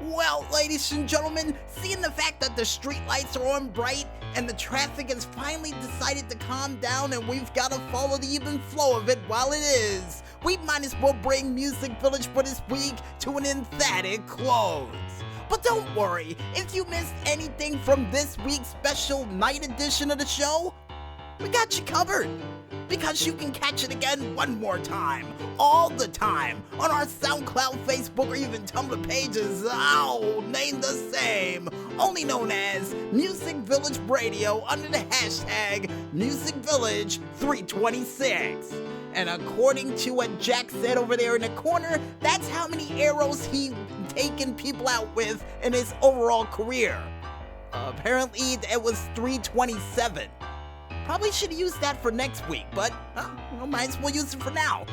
Well, ladies and gentlemen, seeing the fact that the streetlights are on bright and the traffic has finally decided to calm down and we've got to follow the even flow of it while it is, we might as well bring Music Village for this week to an emphatic close. But don't worry, if you missed anything from this week's special night edition of the show, we got you covered. Because you can catch it again one more time, all the time, on our SoundCloud, Facebook, or even Tumblr pages, named the same, only known as MusicVillageRadio under the hashtag MusicVillage326. And according to what Jack said over there in the corner, that's how many arrows he's taken people out with in his overall career. Apparently, it was 327. Probably should have used that for next week, but might as well use it for now.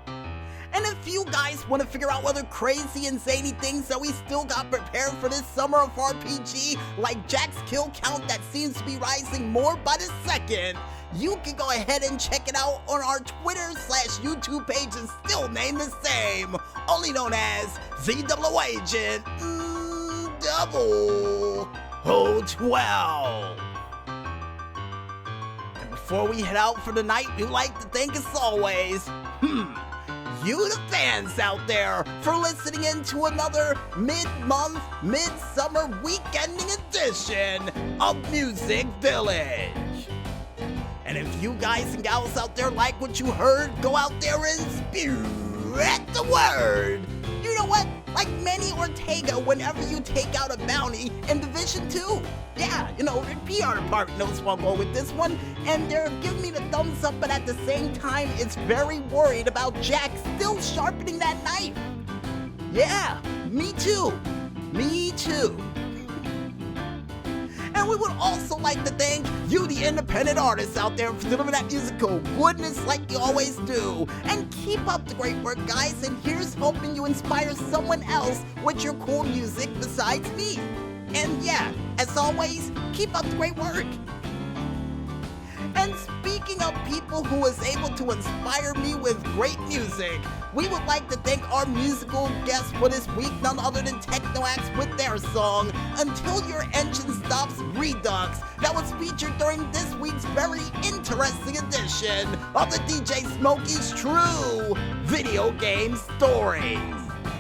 And if you guys want to figure out whether crazy and zany things that we still got prepared for this summer of RPG, like Jack's kill count that seems to be rising more by the second, you can go ahead and check it out on our Twitter/YouTube pages, still named the same, only known as ZWAgent 012. Before we head out for the night, we'd like to thank, as always, you the fans out there for listening in to another mid-month, mid-summer weekending edition of Music Village. And if you guys and gals out there like what you heard, go out there and spread the word. You know what? Like Manny Ortega whenever you take out a bounty in Division 2. Yeah, the PR department knows where I'll go with this one, and they're giving me the thumbs up, but at the same time, it's very worried about Jack still sharpening that knife. Yeah, me too. Me too. And we would also like to thank you, the independent artists out there, for delivering that musical goodness like you always do. And keep up the great work, guys, and here's hoping you inspire someone else with your cool music besides me. And yeah, as always, keep up the great work. And speaking of people who was able to inspire me with great music, we would like to thank our musical guest for this week, none other than Technoax with their song, Until Your Engine Stops Redux, that was featured during this week's very interesting edition of the DJ Smokey's True Video Game Stories.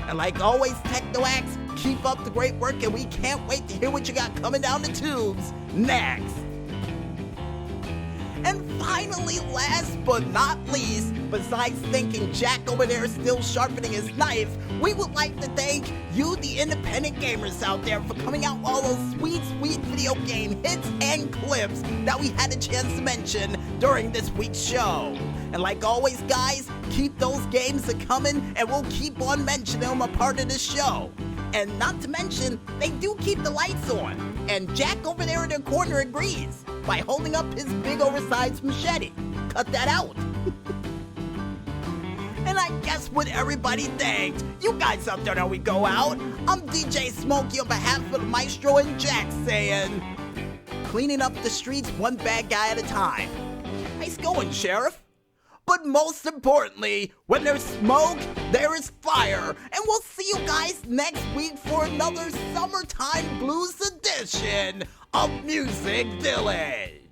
And like always, Technoax, keep up the great work, and we can't wait to hear what you got coming down the tubes next. And finally, last but not least, besides thanking Jack over there still sharpening his knife, we would like to thank you, the independent gamers out there, for coming out with all those sweet, sweet video game hits and clips that we had a chance to mention during this week's show. And like always, guys, keep those games a-coming, and we'll keep on mentioning them a part of the show. And not to mention, they do keep the lights on. And Jack over there in the corner agrees by holding up his big oversized machete. Cut that out. And I guess with everybody thanked, you guys out there know we go out. I'm DJ Smokey on behalf of the Maestro and Jack saying, cleaning up the streets one bad guy at a time. Nice going, Sheriff. But most importantly, when there's smoke, there is fire. And we'll see you guys next week for another Summertime Blues edition of Music Village.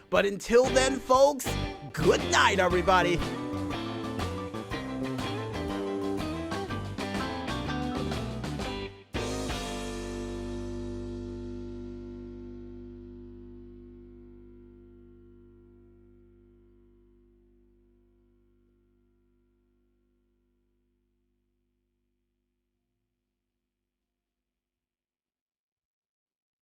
But until then, folks, good night, everybody.